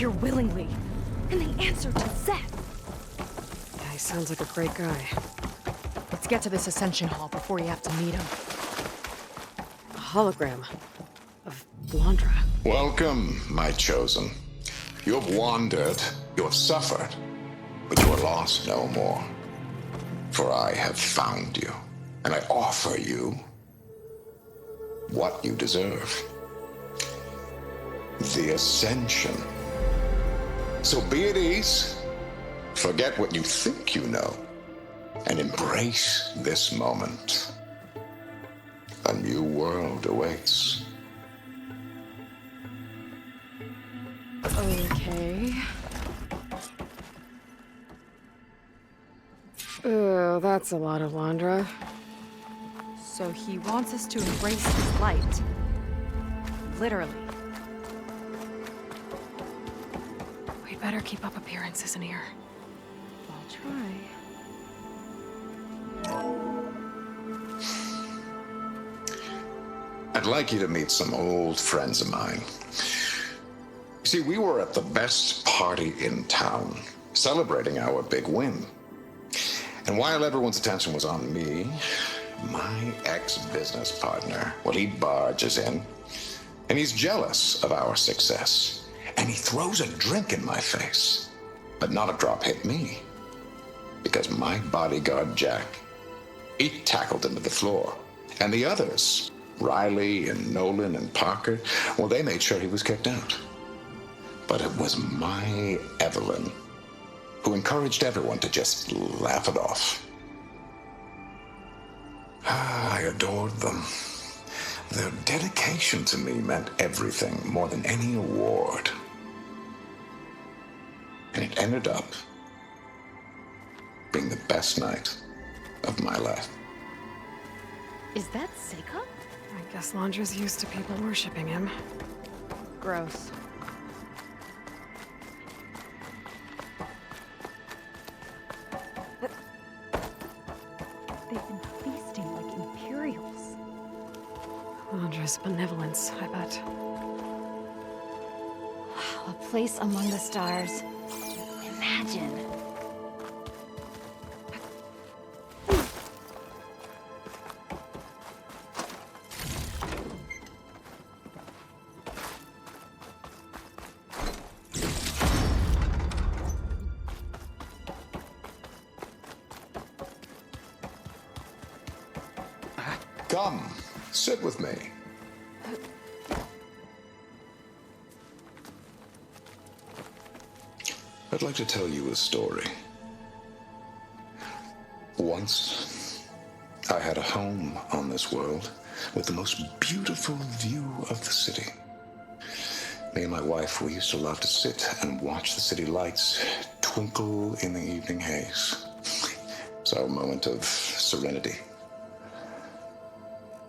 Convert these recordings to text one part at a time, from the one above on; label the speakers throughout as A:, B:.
A: here willingly, and they answered to Seth.
B: Yeah, he sounds like a great guy. Let's get to this Ascension Hall before you have to meet him. A hologram of Blandra.
C: Welcome, my chosen. You have wandered, you have suffered, but you are lost no more. For I have found you, and I offer you what you deserve. The Ascension. So be at ease, forget what you think you know, and embrace this moment. A new world awaits.
B: Okay. Oh, that's a lot of Blandra.
A: So he wants us to embrace his light. Literally.
B: We better keep up appearances in here.
A: I'll try.
C: I'd like you to meet some old friends of mine. You see, we were at the best party in town, celebrating our big win. And while everyone's attention was on me, my ex-business partner, well, he barges in, and he's jealous of our success. And he throws a drink in my face. But not a drop hit me. Because my bodyguard, Jack, he tackled him to the floor. And the others, Riley and Nolan and Parker, well, they made sure he was kicked out. But it was my Evelyn who encouraged everyone to just laugh it off. I adored them. Their dedication to me meant everything, more than any award. And it ended up being the best night of my life.
A: Is that Seika?
B: I guess Blandra's used to people worshipping him.
A: Gross. They've been feasting like Imperials.
B: Blandra's benevolence, I bet.
A: A place among the stars. Imagine.
C: Come, sit with me. I'd like to tell you a story. Once, I had a home on this world with the most beautiful view of the city. Me and my wife, we used to love to sit and watch the city lights twinkle in the evening haze. It's our moment of serenity.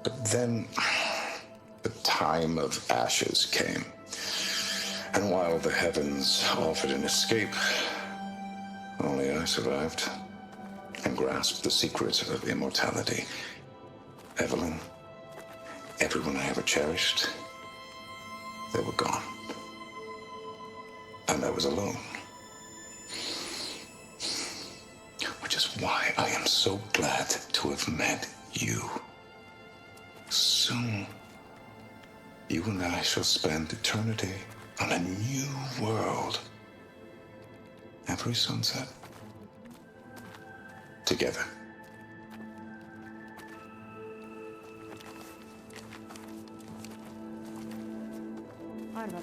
C: But then, the time of ashes came. And while the heavens offered an escape, only I survived and grasped the secret of immortality. Evelyn, everyone I ever cherished, they were gone. And I was alone. Which is why I am so glad to have met you. Soon, you and I shall spend eternity on a new world. Every sunset. Together.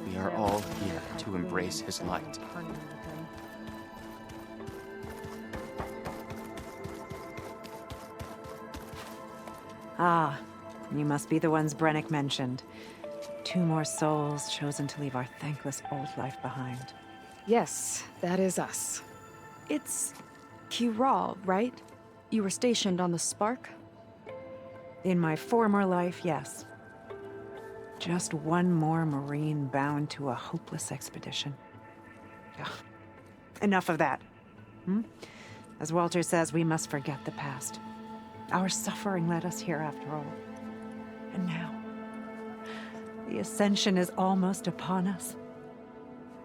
D: We are all here to embrace his light.
E: Ah, you must be the ones Brennick mentioned. 2 more souls chosen to leave our thankless old life behind.
B: Yes, that is us.
A: It's Kiral, right? You were stationed on the Spark?
E: In my former life, yes. Just one more Marine bound to a hopeless expedition. Ugh. Enough of that. As Walter says, we must forget the past. Our suffering led us here after all. And now, the Ascension is almost upon us.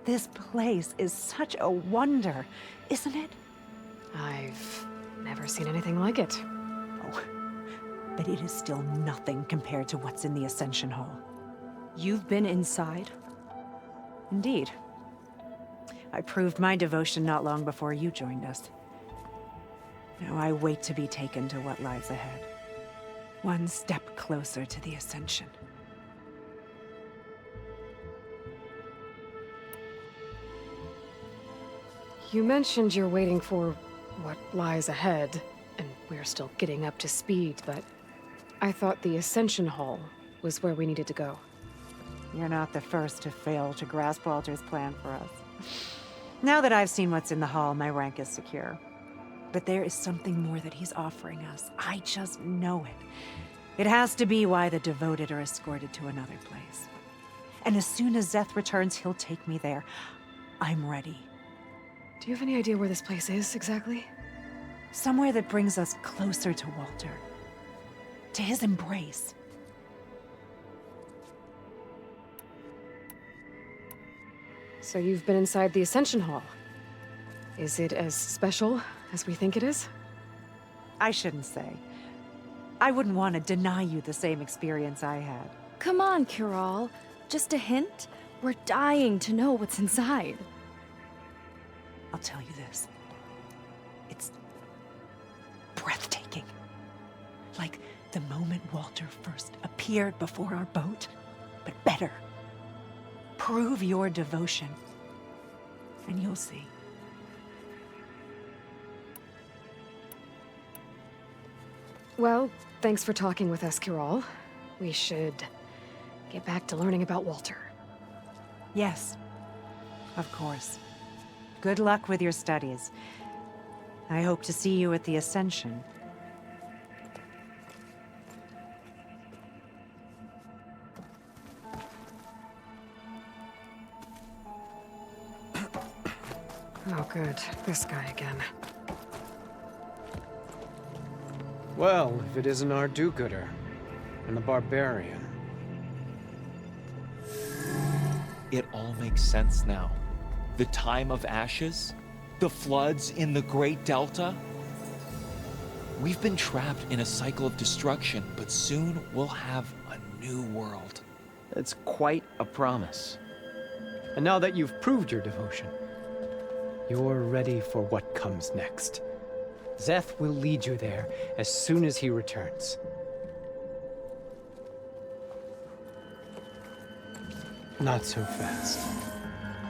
E: This place is such a wonder, isn't it?
B: I've never seen anything like it.
E: Oh, but it is still nothing compared to what's in the Ascension Hall.
A: You've been inside?
E: Indeed. I proved my devotion not long before you joined us. Now I wait to be taken to what lies ahead. One step closer to the Ascension.
B: You mentioned you're waiting for what lies ahead, and we're still getting up to speed, but I thought the Ascension Hall was where we needed to go.
E: You're not the first to fail to grasp Walter's plan for us. Now that I've seen what's in the hall, my rank is secure. But there is something more that he's offering us. I just know it. It has to be why the devoted are escorted to another place. And as soon as Zeth returns, he'll take me there. I'm ready.
B: Do you have any idea where this place is, exactly?
E: Somewhere that brings us closer to Walter. To his embrace.
B: So you've been inside the Ascension Hall. Is it as special as we think it is?
E: I shouldn't say. I wouldn't want to deny you the same experience I had.
A: Come on, Kiral. Just a hint? We're dying to know what's inside.
E: I'll tell you this. It's breathtaking. Like the moment Walter first appeared before our boat, but better. Prove your devotion, and you'll see.
B: Well, thanks for talking with us, Kiral. We should get back to learning about Walter.
E: Yes, of course. Good luck with your studies. I hope to see you at the Ascension.
B: Oh, good. This guy again.
F: Well, if it isn't our do-gooder and the barbarian.
G: It all makes sense now. The time of ashes, the floods in the Great Delta. We've been trapped in a cycle of destruction, but soon we'll have a new world.
D: It's quite a promise.
F: And now that you've proved your devotion, you're ready for what comes next. Zeth will lead you there as soon as he returns. Not so fast.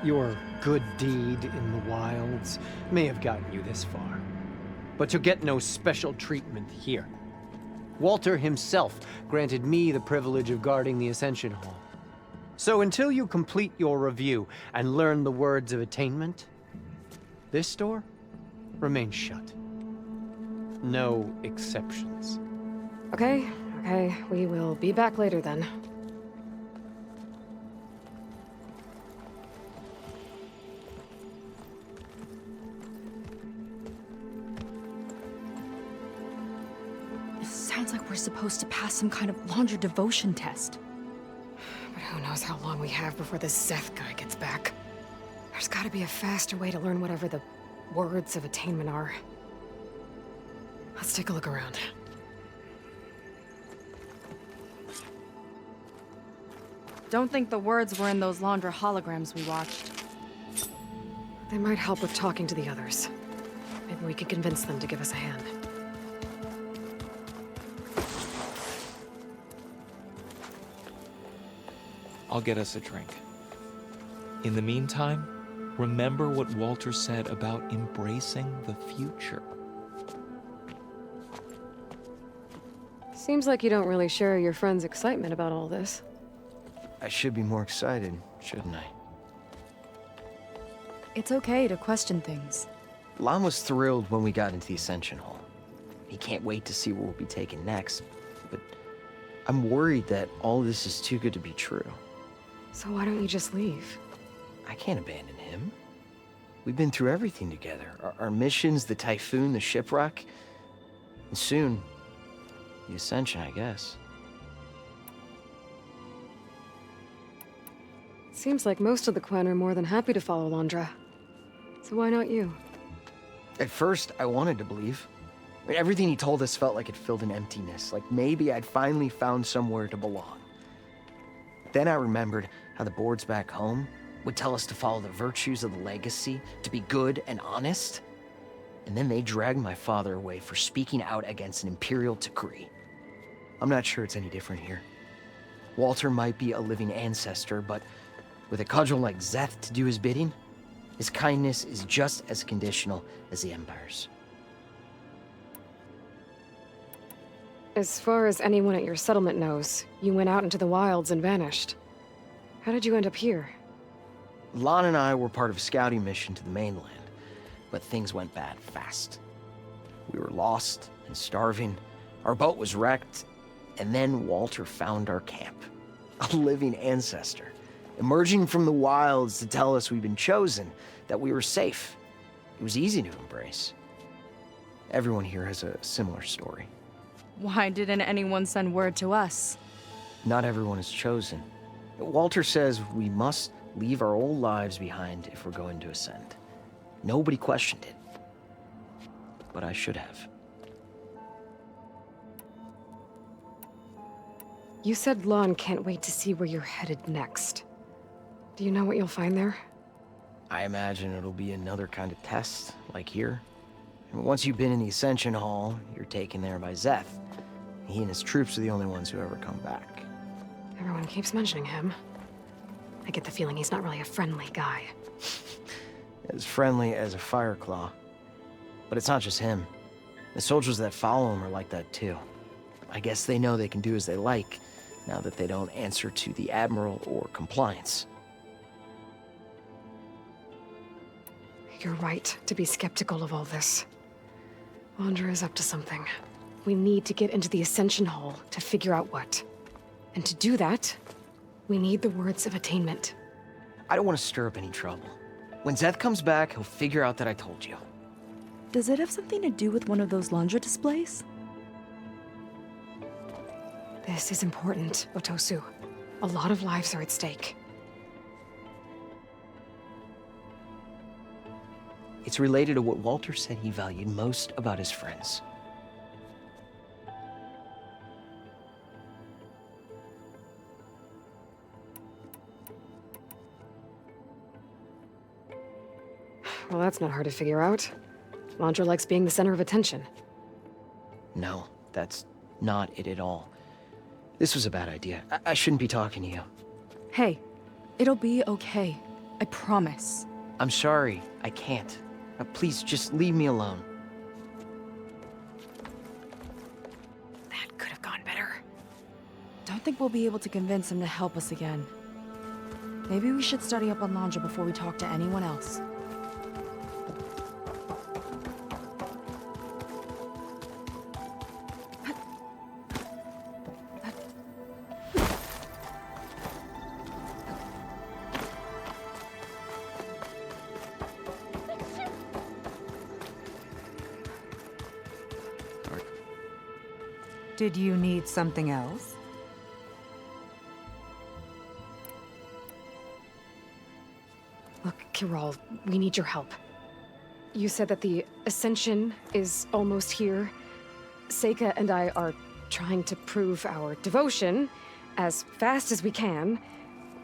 F: Your good deed in the wilds may have gotten you this far, but you'll get no special treatment here. Walter himself granted me the privilege of guarding the Ascension Hall. So until you complete your review and learn the words of attainment, this door remains shut. No exceptions.
B: Okay, we will be back later then.
A: It sounds like we're supposed to pass some kind of longer devotion test.
B: But who knows how long we have before this Zeth guy gets back. There's gotta be a faster way to learn whatever the words of attainment are. Let's take a look around.
A: Don't think the words were in those Laundra holograms we watched.
B: They might help with talking to the others. Maybe we can convince them to give us a hand.
G: I'll get us a drink. In the meantime, remember what Walter said about embracing the future.
B: Seems like you don't really share your friend's excitement about all this.
D: I should be more excited, shouldn't I?
A: It's okay to question things.
D: Lon was thrilled when we got into the Ascension Hall. He can't wait to see what we'll be taking next, but I'm worried that all this is too good to be true.
B: So why don't you just leave?
D: I can't abandon him. We've been through everything together. Our missions, the Typhoon, the shipwreck, and soon, the Ascension, I guess.
B: Seems like most of the Quen are more than happy to follow Londra. So why not you?
D: At first, I wanted to believe. I mean, everything he told us felt like it filled an emptiness, like maybe I'd finally found somewhere to belong. Then I remembered how the boards back home would tell us to follow the virtues of the legacy, to be good and honest. And then they dragged my father away for speaking out against an imperial decree. I'm not sure it's any different here. Walter might be a living ancestor, but with a cudgel like Szeth to do his bidding, his kindness is just as conditional as the Empire's.
B: As far as anyone at your settlement knows, you went out into the wilds and vanished. How did you end up here?
D: Lon and I were part of a scouting mission to the mainland, but things went bad fast. We were lost and starving, our boat was wrecked, and then Walter found our camp. A living ancestor, emerging from the wilds to tell us we'd been chosen, that we were safe. It was easy to embrace. Everyone here has a similar story.
A: Why didn't anyone send word to us?
D: Not everyone is chosen. Walter says we must leave our old lives behind if we're going to ascend. Nobody questioned it. But I should have.
B: You said Lon can't wait to see where you're headed next. Do you know what you'll find there?
D: I imagine it'll be another kind of test, like here. And once you've been in the Ascension Hall, you're taken there by Szeth. He and his troops are the only ones who ever come back.
B: Everyone keeps mentioning him. I get the feeling he's not really a friendly guy.
D: As friendly as a Fireclaw. But it's not just him. The soldiers that follow him are like that too. I guess they know they can do as they like, now that they don't answer to the Admiral or compliance.
B: You're right to be skeptical of all this. Londra is up to something. We need to get into the Ascension Hall to figure out what. And to do that, we need the words of attainment.
D: I don't want to stir up any trouble. When Szeth comes back, he'll figure out that I told you.
A: Does it have something to do with one of those Londra displays?
B: This is important, Otosu. A lot of lives are at stake.
D: It's related to what Walter said he valued most about his friends.
B: Well, that's not hard to figure out. Londra likes being the center of attention.
D: No, that's not it at all. This was a bad idea. I shouldn't be talking to you.
A: Hey, it'll be okay. I promise.
D: I'm sorry, I can't. Please, just leave me alone.
B: That could have gone better.
A: Don't think we'll be able to convince him to help us again. Maybe we should study up on Londra before we talk to anyone else.
E: Did you need something else?
B: Look, Kirol, we need your help. You said that the Ascension is almost here. Seika and I are trying to prove our devotion as fast as we can.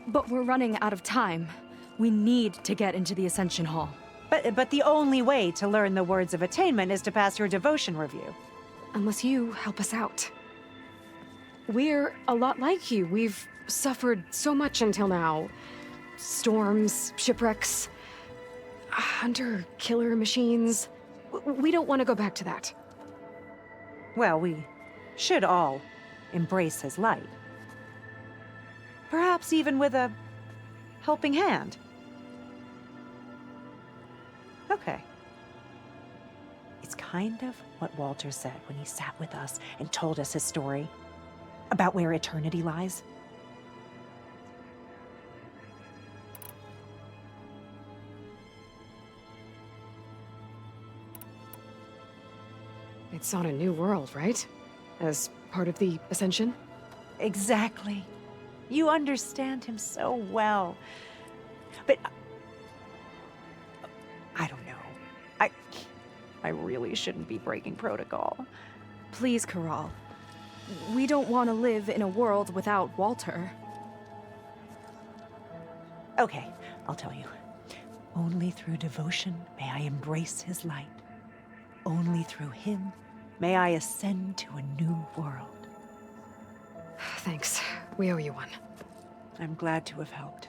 A: But we're running out of time. We need to get into the Ascension Hall.
E: But the only way to learn the words of attainment is to pass your devotion review.
B: Unless you help us out. We're a lot like you. We've suffered so much until now. Storms, shipwrecks, hunter-killer machines. We don't want to go back to that.
E: Well, we should all embrace his light. Perhaps even with a helping hand. Okay. It's kind of what Walter said when he sat with us and told us his story about where eternity lies.
B: It's on a new world, right? As part of the Ascension?
E: Exactly. You understand him so well. But I don't know. I really shouldn't be breaking protocol.
A: Please, Corral. We don't want to live in a world without Walter.
E: Okay, I'll tell you. Only through devotion may I embrace his light. Only through him may I ascend to a new world.
B: Thanks. We owe you one.
E: I'm glad to have helped.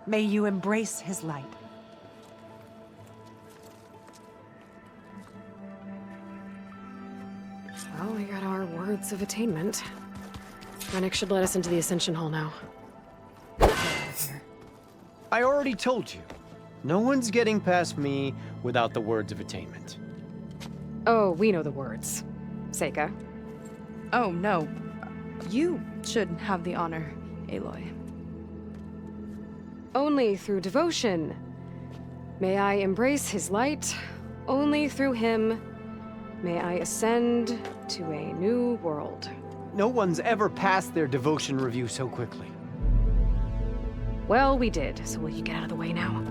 E: May you embrace his light.
B: Well, we got our words of attainment. Rennick should let us into the Ascension Hall now.
F: I already told you. No one's getting past me without the words of attainment.
B: Oh, we know the words. Seika.
A: Oh, no. You should have the honor, Aloy.
B: Only through devotion may I embrace his light. Only through him may I ascend to a new world.
F: No one's ever passed their devotion review so quickly.
B: Well, we did, so will you get out of the way now?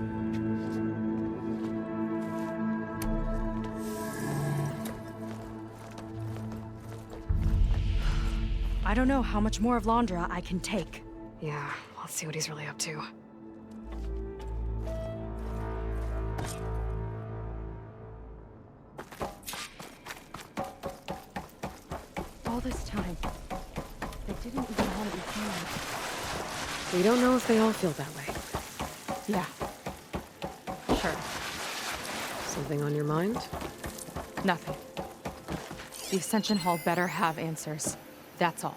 A: I don't know how much more of Londra I can take.
B: Yeah, let's see what he's really up to.
A: All this time, they didn't even want to be friends.
B: We don't know if they all feel that way.
A: Yeah. Sure.
B: Something on your mind?
A: Nothing. The Ascension Hall better have answers. That's all.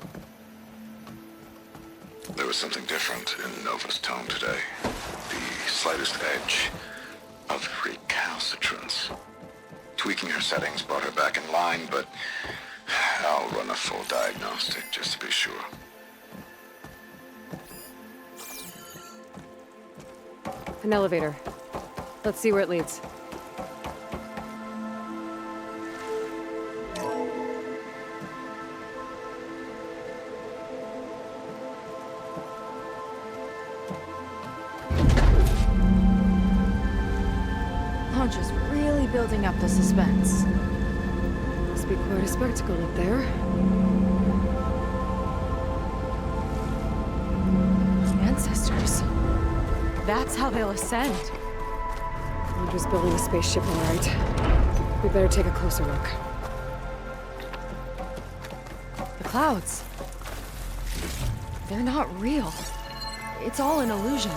C: There was something different in Nova's tone today. The slightest edge of recalcitrance. Tweaking her settings brought her back in line, but I'll run a full diagnostic just to be sure.
B: An elevator. Let's see where it leads.
A: Launch is really building up the suspense.
B: Must be quite a spectacle up there.
A: Ancestors. That's how they'll ascend.
B: I'm just building a spaceship, all right. We better take a closer look.
A: The clouds. They're not real. It's all an illusion.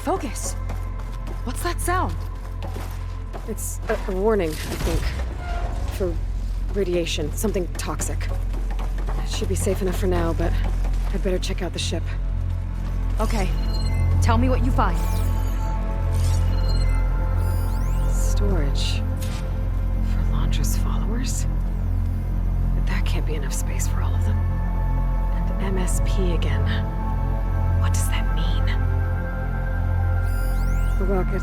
A: Focus. What's that sound?
B: It's a warning, I think. For radiation, something toxic. It should be safe enough for now, but I'd better check out the ship.
A: Okay. Tell me what you find.
B: Storage. For Londra's followers? But that can't be enough space for all of them. And MSP again. What does that mean? The rocket.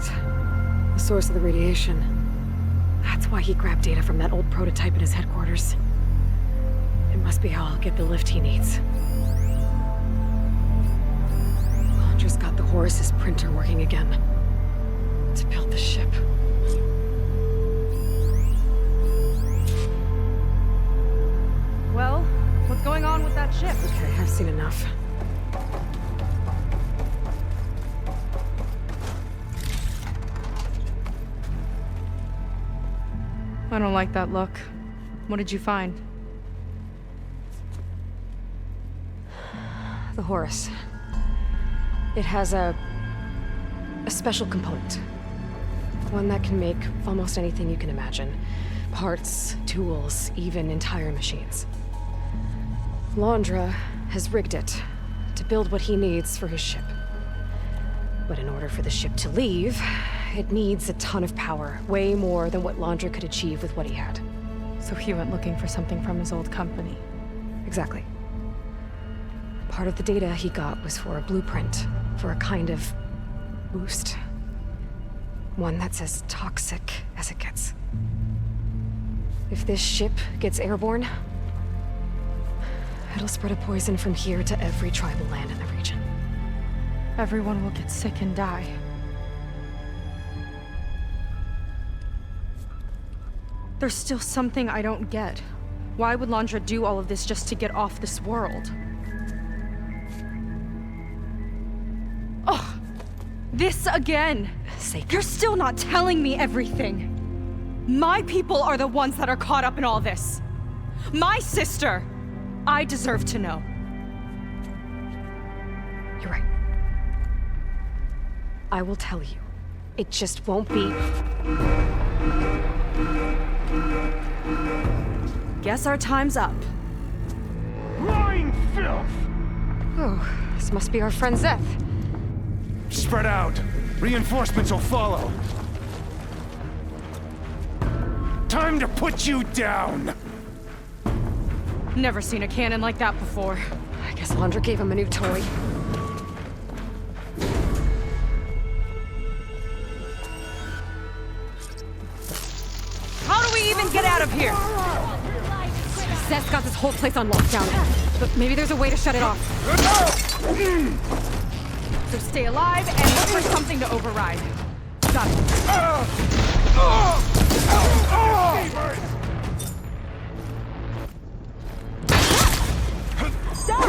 B: The source of the radiation. That's why he grabbed data from that old prototype in his headquarters. It must be how I'll get the lift he needs. Londra's got the Horus's printer working again. To build the ship.
A: Well, what's going on with that ship?
B: Okay, I've seen enough.
A: I don't like that look. What did you find?
B: The Horus. It has a special component. One that can make almost anything you can imagine. Parts, tools, even entire machines. Laundra has rigged it to build what he needs for his ship. But in order for the ship to leave, it needs a ton of power, way more than what Laundra could achieve with what he had.
A: So he went looking for something from his old company.
B: Exactly. Part of the data he got was for a blueprint, for a kind of boost. One that's as toxic as it gets. If this ship gets airborne, it'll spread a poison from here to every tribal land in the region.
A: Everyone will get sick and die. There's still something I don't get. Why would Laundra do all of this just to get off this world? Oh, this again! You're still not telling me everything! My people are the ones that are caught up in all this! My sister! I deserve to know.
B: You're right. I will tell you. It just won't be...
A: Guess our time's up.
H: Lying filth!
B: Oh, this must be our friend Zeth.
H: Spread out. Reinforcements will follow. Time to put you down!
A: Never seen a cannon like that before.
B: I guess Laundra gave him a new toy.
A: How do we even get out of here?
B: Zeth's got this whole place on lockdown. But maybe there's a way to shut it off.
A: So stay alive and look for something to override. Got it. Stop!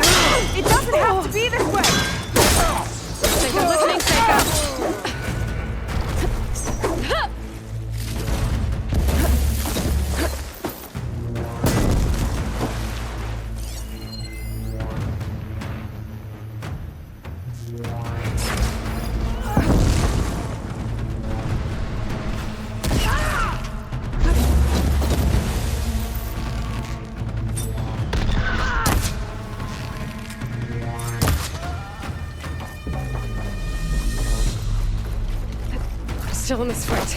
A: It doesn't have to be this way!
B: Thanks for listening, Seika. Still in this fight.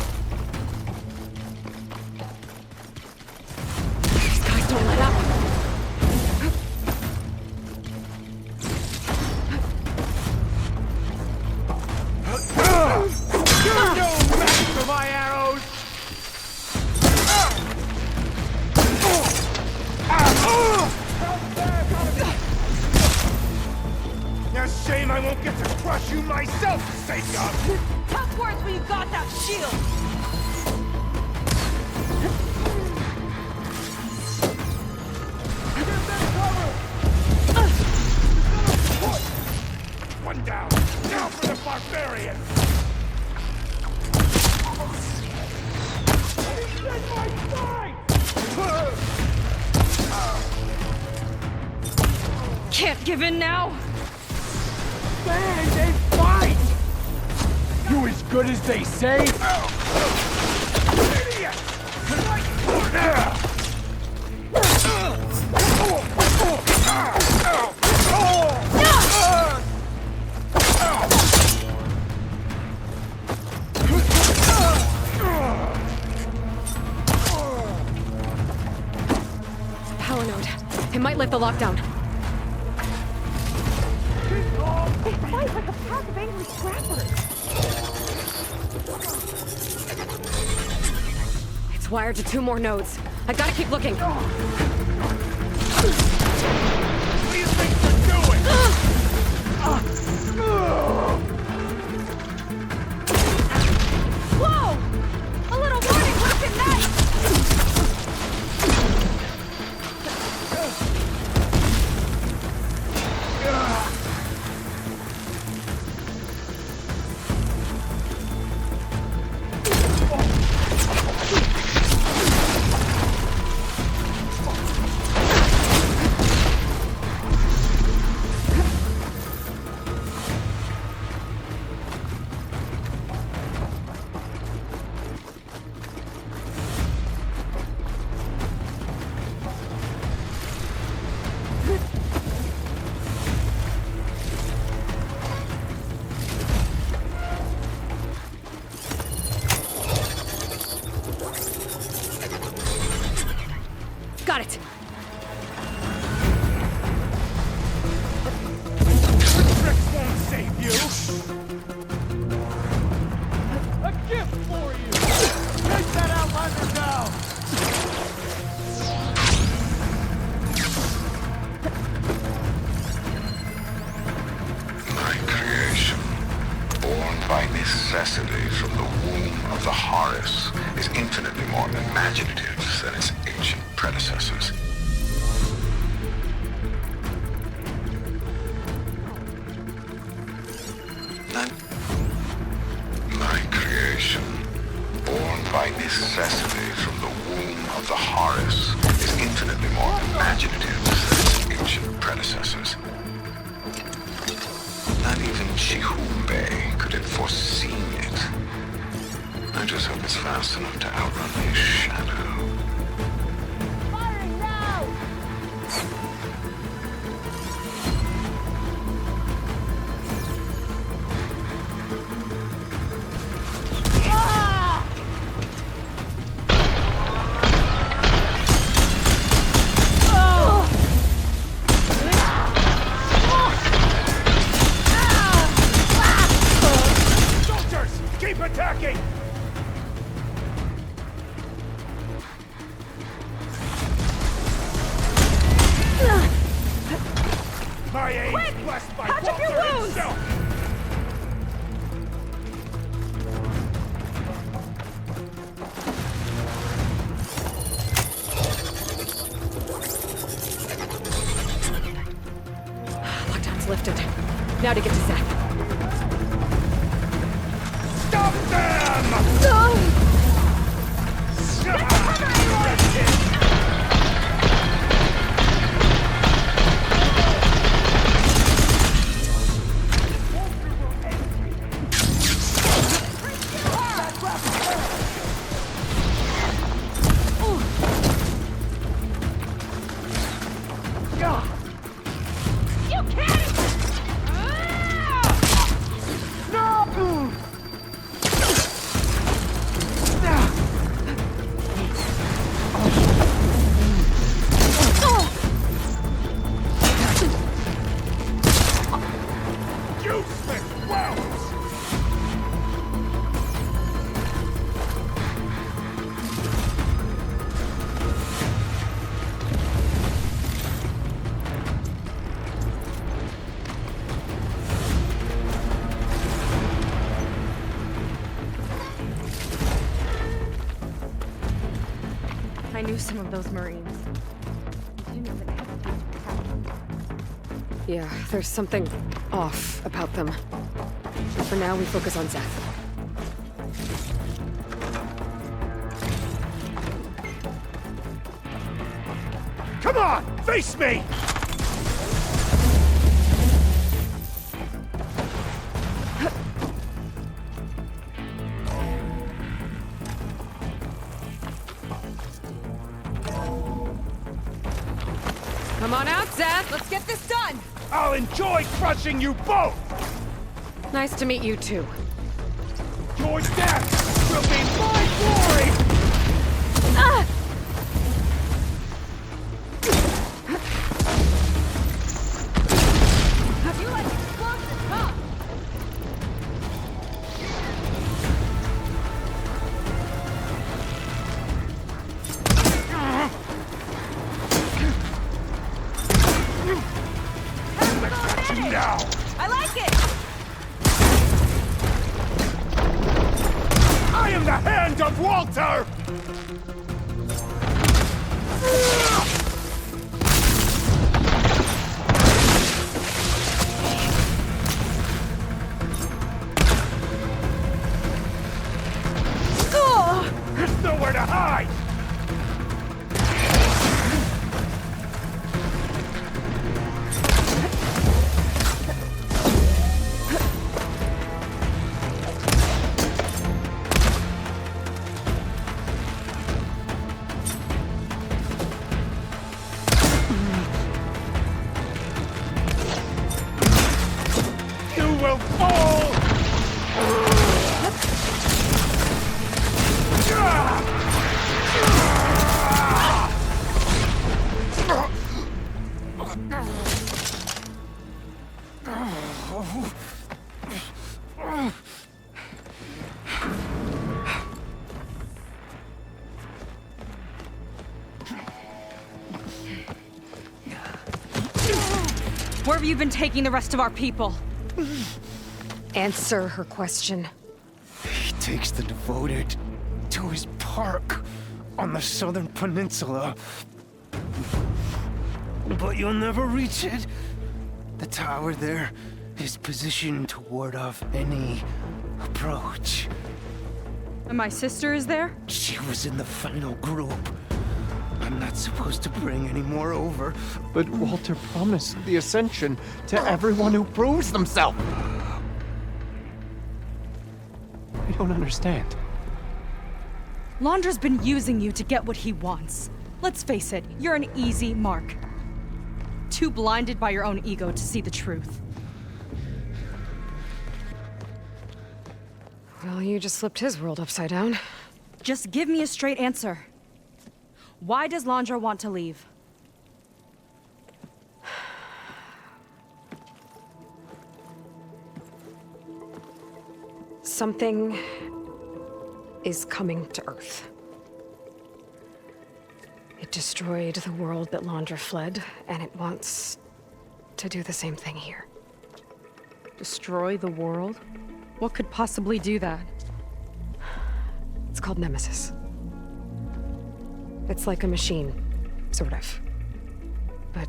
B: These guys don't let up.
H: You're no match for my arrows! Now shame I won't get to crush you myself, Seika!
A: Tough words when you got that shield!
H: One down! Now for the barbarian! He's in my side!
A: Can't give in now!
H: Man, they fight! You as good as they say? Idiot!
B: Power node. It might lift the lockdown.
E: They fight like a pack of angry scrappers.
B: It's wired to 2 more nodes. I gotta keep looking.
H: What do you think you're doing?
A: Whoa! A little warning would have been nice!
C: by necessity from the womb of the Horus, is infinitely more imaginative than its ancient predecessors. My creation, born by necessity from the womb of the Horus, is infinitely more imaginative than its ancient predecessors. Not even Chihumbe could have foreseen it. I just hope it's fast enough to outrun his shadow.
I: Firing now!
H: Soldiers, keep attacking! My aim is blessed by
A: Patch up your
H: Walter
A: wounds!
H: himself!
B: Lockdown's lifted. Now to get to Zeth.
H: Stop them!
I: You can't!
H: Useless wells!
A: I knew some of those Marines. They didn't even hesitate to attack me.
B: Yeah, there's something off about them. For now, we focus on Zeth.
H: Come on, face me!
B: Come on out, Zeth!
A: Let's get this done!
H: I'll enjoy crushing you both!
B: Nice to meet you, too.
H: Your death will be my glory!
A: You like explosives, huh?
H: Now!
A: I like it!
H: I am the hand of Walter! There's nowhere to hide! You will fall!
A: Where have you been taking the rest of our people?
B: Answer her question.
H: He takes the devoted to his park on the southern peninsula. But you'll never reach it. The tower there is positioned to ward off any approach.
A: And my sister is there?
H: She was in the final group. I'm not supposed to bring any more over.
F: But Walter promised the Ascension to everyone who proves themselves. I don't understand.
A: Londra's been using you to get what he wants. Let's face it, you're an easy mark. Too blinded by your own ego to see the truth.
B: Well, you just flipped his world upside down.
A: Just give me a straight answer. Why does Londra want to leave?
B: Something is coming to Earth. It destroyed the world that Londra fled, and it wants to do the same thing here.
A: Destroy the world? What could possibly do that?
B: It's called Nemesis. It's like a machine, sort of. But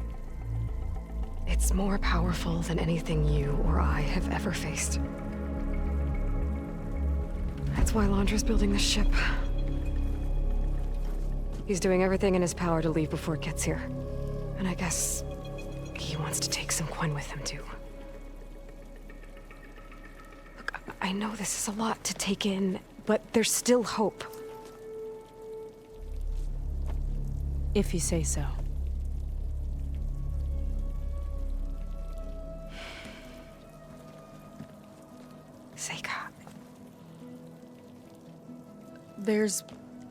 B: it's more powerful than anything you or I have ever faced. That's why Londra's building this ship. He's doing everything in his power to leave before it gets here. And I guess he wants to take some Quen with him, too. Look, I know this is a lot to take in, but there's still hope.
A: If you say so.
B: Seika.
A: There's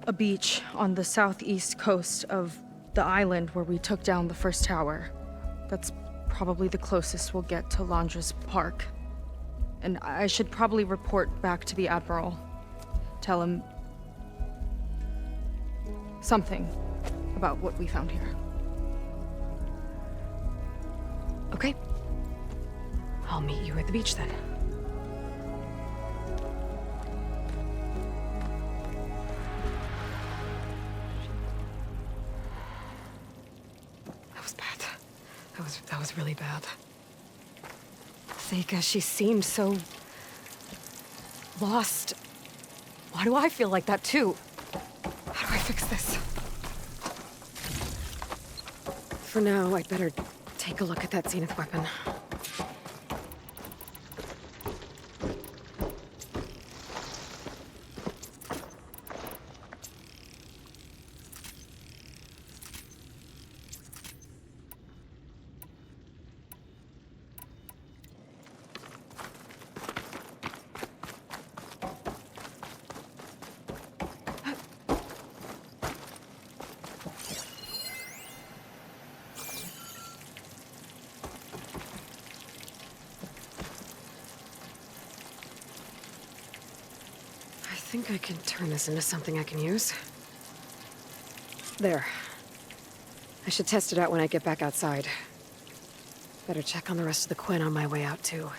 A: a beach on the southeast coast of the island where we took down the first tower. That's probably the closest we'll get to Londra's park. And I should probably report back to the Admiral. Tell him something about what we found here.
B: Okay. I'll meet you at the beach then. That was bad. That was really bad. Seika, she seemed so lost. Why do I feel like that too? How do I fix this? For now, I'd better take a look at that Zenith weapon. I think I can turn this into something I can use. There. I should test it out when I get back outside. Better check on the rest of the Quen on my way out, too.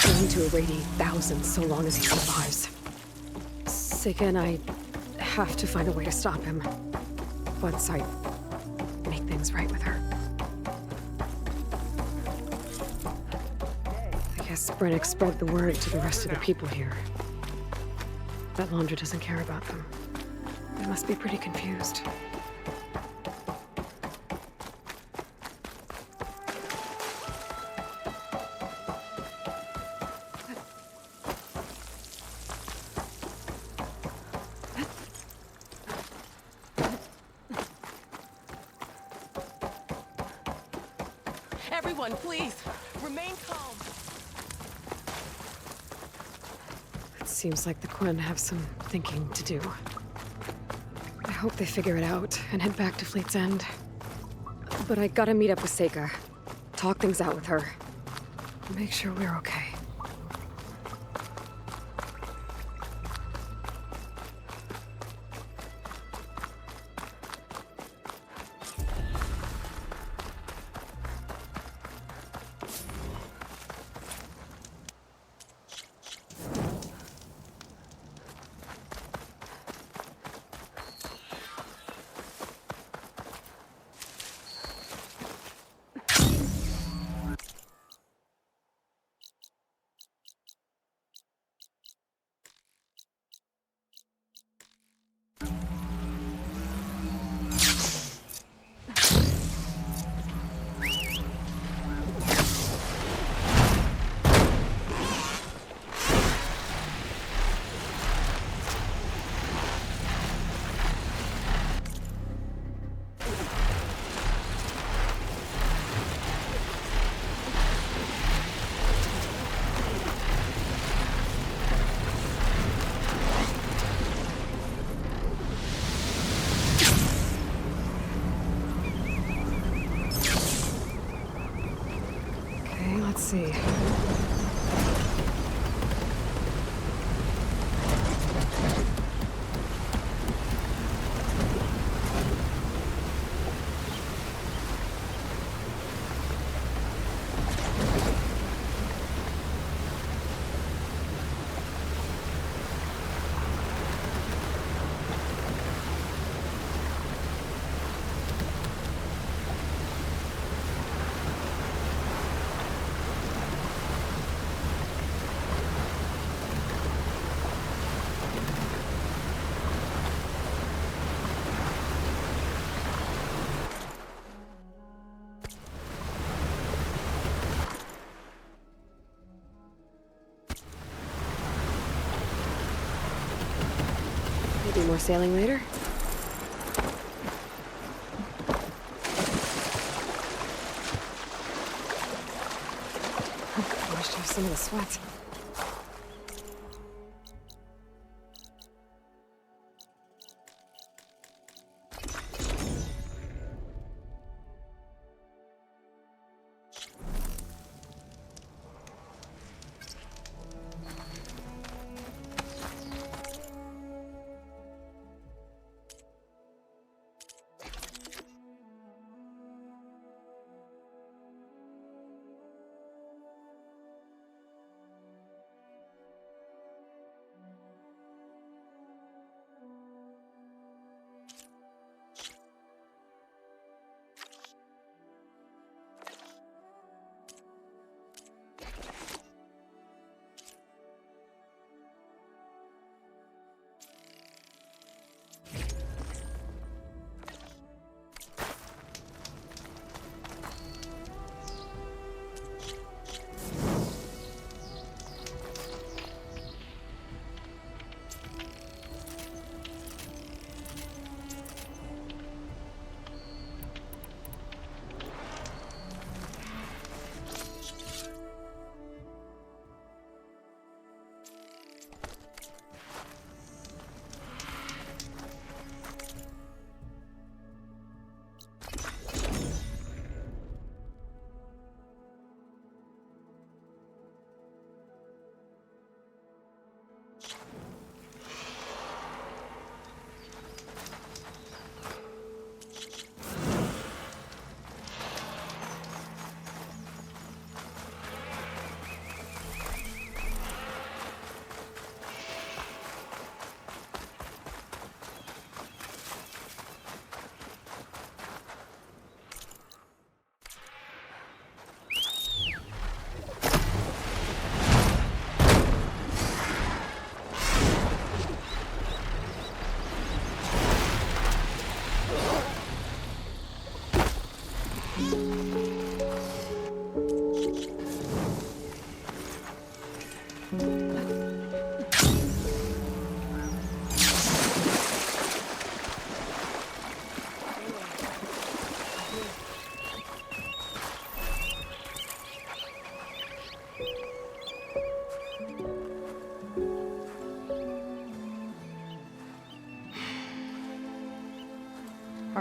B: Going to irradiate thousands so long as he survives. Seika and I have to find a way to stop him. Once I make things right with her. I guess Brennick spread the word to the rest of the people here. That Londra doesn't care about them. They must be pretty confused.
J: Everyone, please, remain calm.
B: It seems like the Quen have some thinking to do. I hope they figure it out and head back to Fleet's End. But I gotta meet up with Seika. Talk things out with her. Make sure we're okay. Let's see. Maybe more sailing later? Washed off some of the sweat.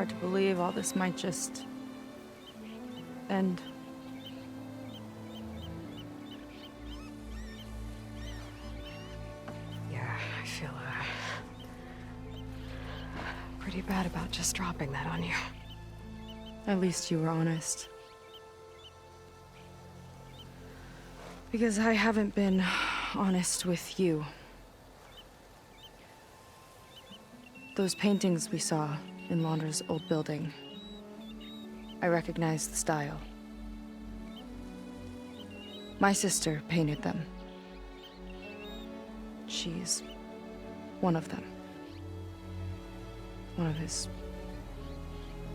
A: hard to believe all this might just end.
B: Yeah, I feel pretty bad about just dropping that on you.
A: At least you were honest. Because I haven't been honest with you. Those paintings we saw in Laundra's old building, I recognized the style. My sister painted them. She's one of them. One of his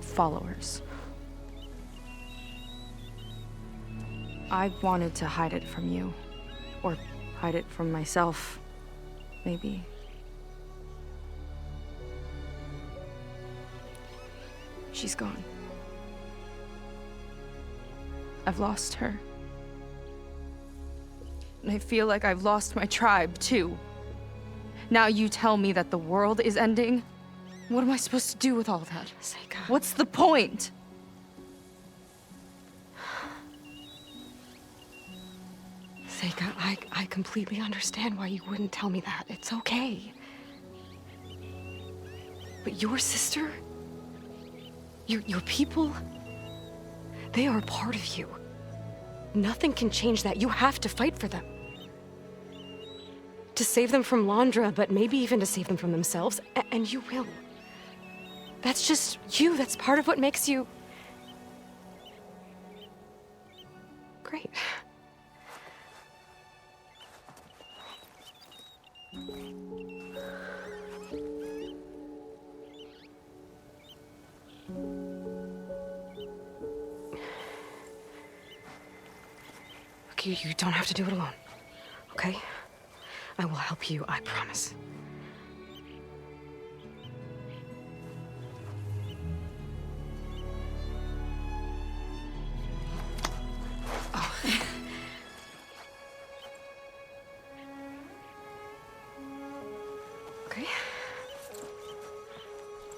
A: followers. I wanted to hide it from you. Or hide it from myself, maybe. She's gone. I've lost her. And I feel like I've lost my tribe, too. Now you tell me that the world is ending? What am I supposed to do with all that?
B: Seika.
A: What's the point?
B: Seika, I completely understand why you wouldn't tell me that. It's okay. But your sister? Your people? They are a part of you. Nothing can change that. You have to fight for them. To save them from Laundra, but maybe even to save them from themselves, and you will. That's just you. That's part of what makes you... great. Look, you don't have to do it alone, okay? I will help you, I promise. Oh. Okay.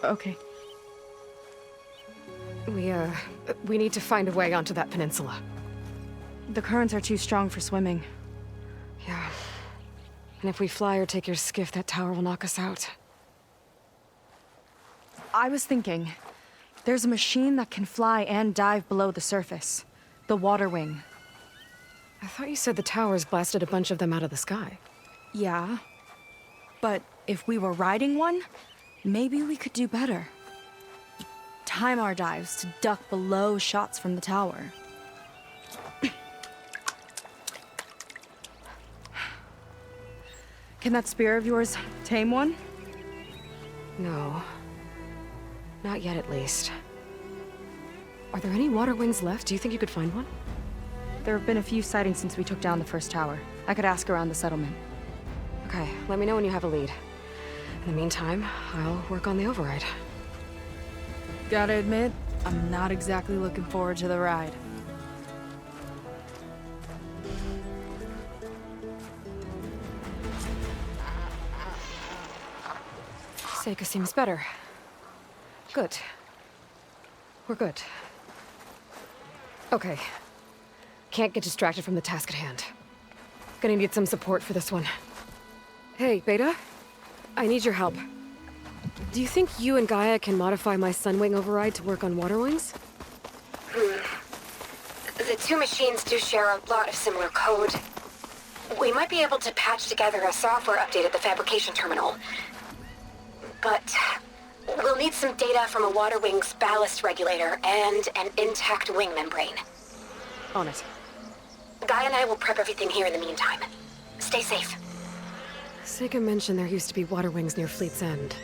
A: Okay.
B: We need to find a way onto that peninsula.
A: The currents are too strong for swimming.
B: Yeah. And if we fly or take your skiff, that tower will knock us out.
A: I was thinking, there's a machine that can fly and dive below the surface. The water wing.
B: I thought you said the towers blasted a bunch of them out of the sky.
A: Yeah. But if we were riding one, maybe we could do better. Time our dives to duck below shots from the tower. Can that spear of yours tame one?
B: No. Not yet, at least. Are there any water wings left? Do you think you could find one?
A: There have been a few sightings since we took down the first tower. I could ask around the settlement.
B: Okay, let me know when you have a lead. In the meantime, I'll work on the override.
A: Gotta admit, I'm not exactly looking forward to the ride.
B: Seika seems better. Good. We're good. Okay. Can't get distracted from the task at hand. Gonna need some support for this one. Hey, Beta? I need your help. Do you think you and Gaia can modify my Sunwing override to work on water wings?
K: The two machines do share a lot of similar code. We might be able to patch together a software update at the fabrication terminal. But we'll need some data from a water wing's ballast regulator and an intact wing membrane.
B: On it.
K: Guy and I will prep everything here in the meantime. Stay safe.
B: Seika mentioned there used to be water wings near Fleet's End.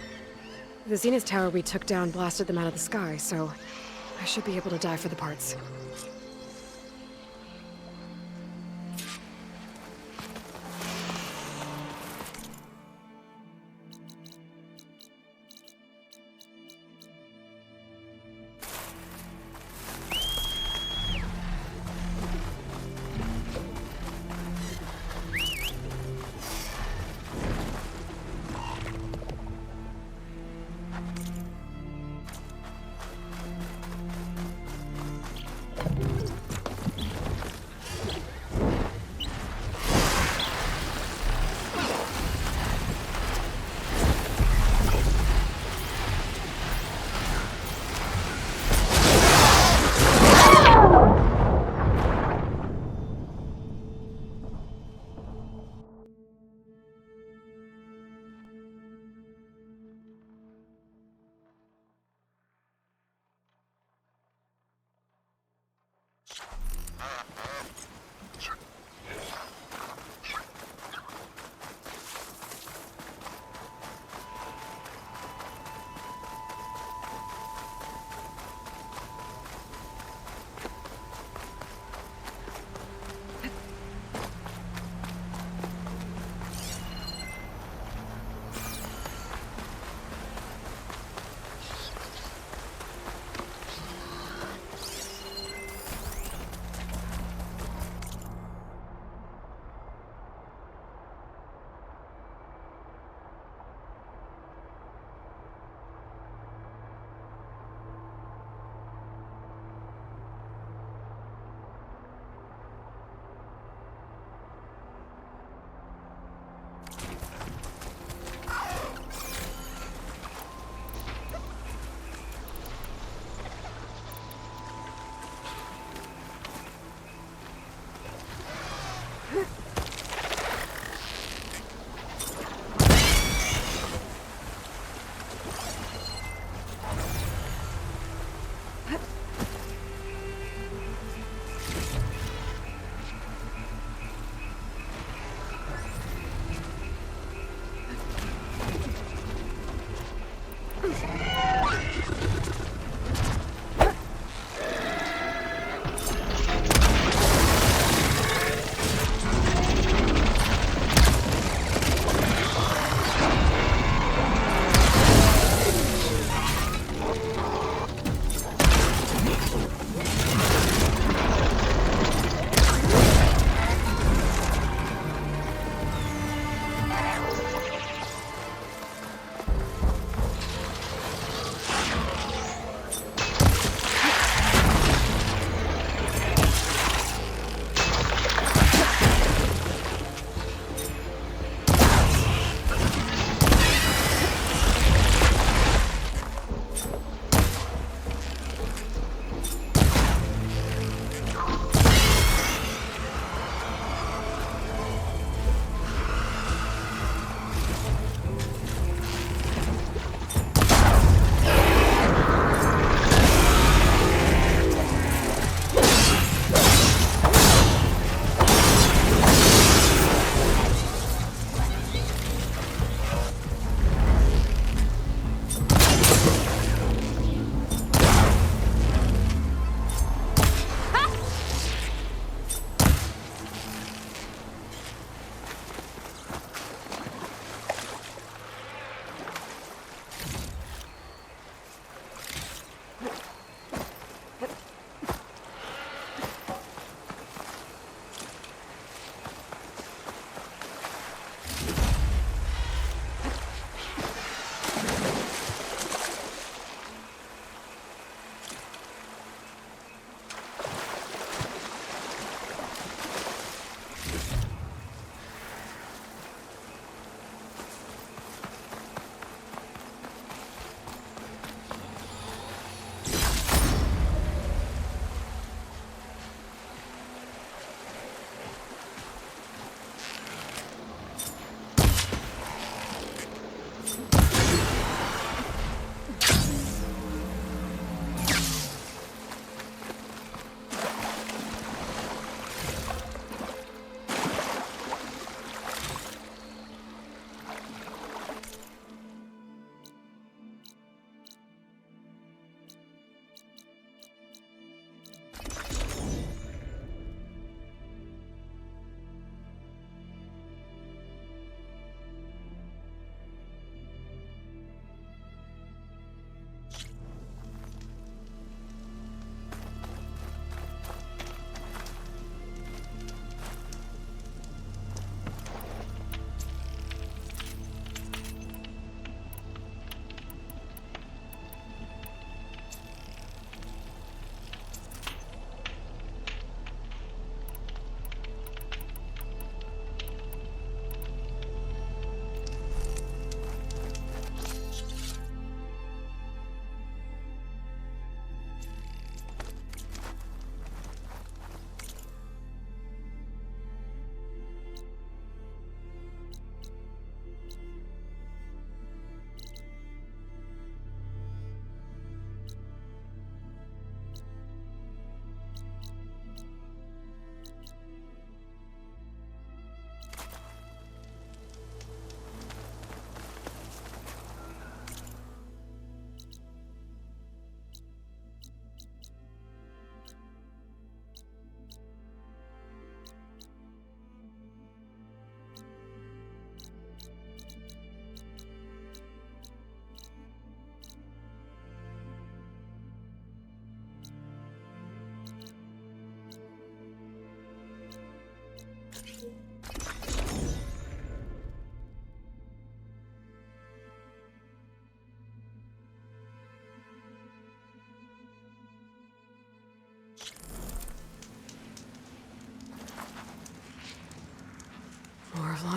B: The Zenith Tower we took down blasted them out of the sky, so I should be able to dive for the parts.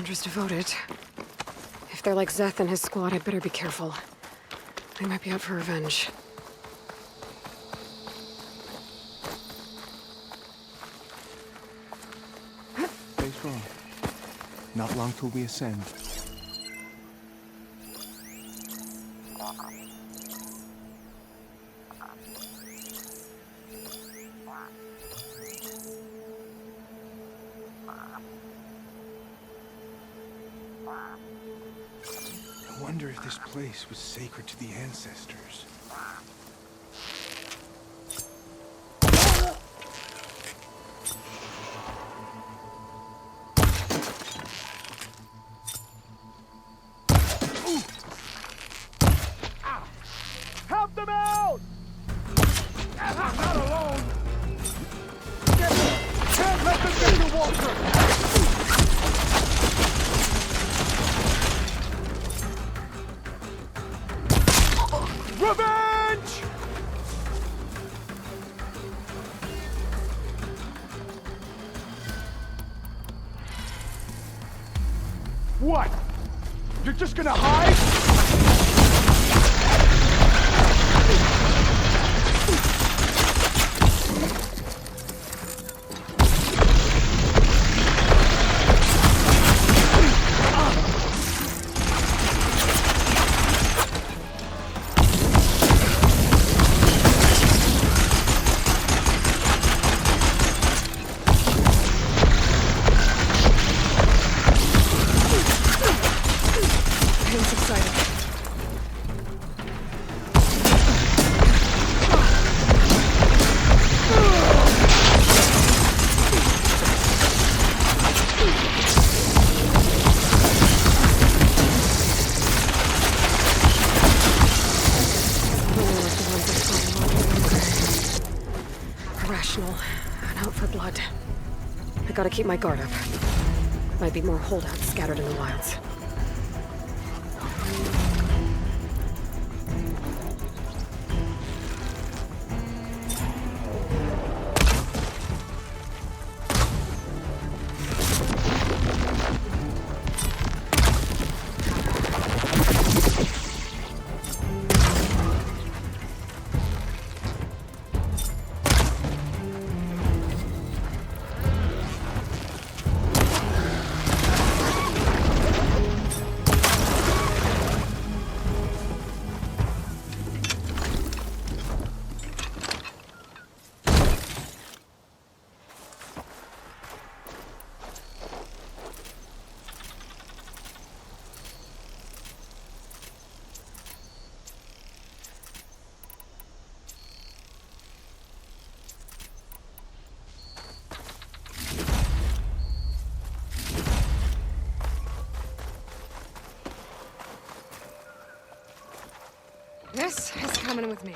B: Salandra's devoted. If they're like Zeth and his squad, I'd better be careful. They might be out for revenge.
L: Stay strong. Not long till we ascend. I wonder if this place was sacred to the ancestors.
H: Help them out! I'm not alone! Can't let them get to Walter! Revenge! What? You're just gonna hide?
B: Irrational and out for blood. I gotta keep my guard up. Might be more holdouts scattered in the wilds. This is coming with me.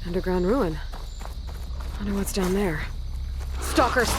B: Underground ruin. Wonder what's down there. Stalkers!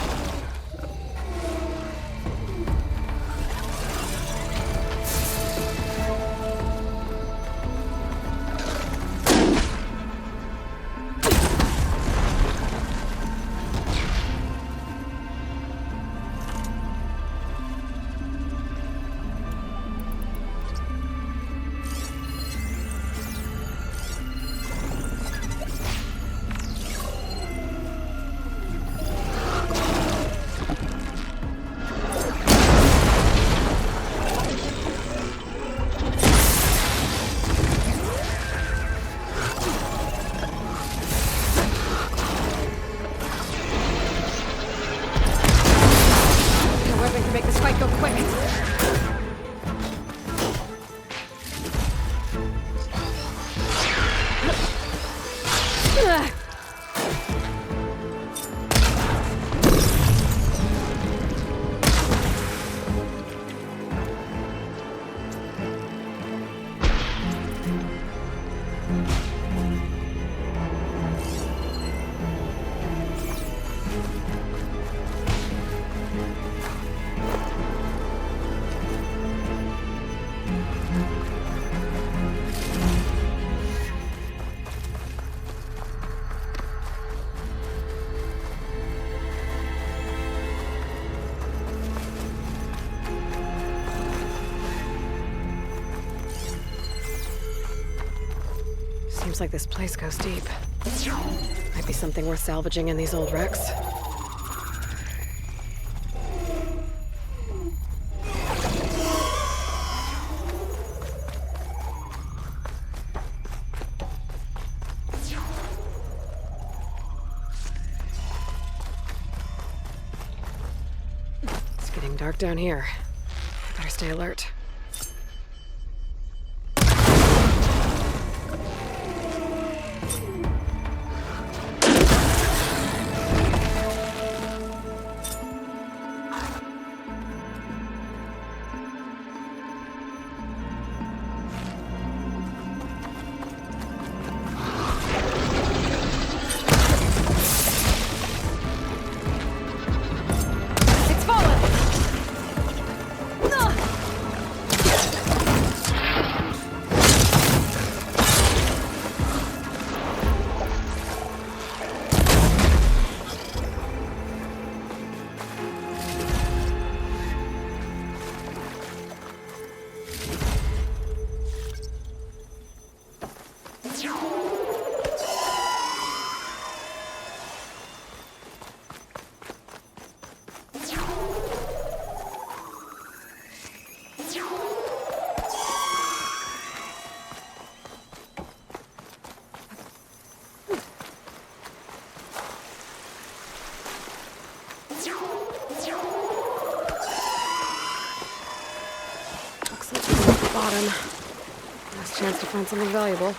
B: Seems like this place goes deep. Might be something worth salvaging in these old wrecks. It's getting dark down here. Better stay alert. Looks like we're at the bottom. Last chance to find something valuable.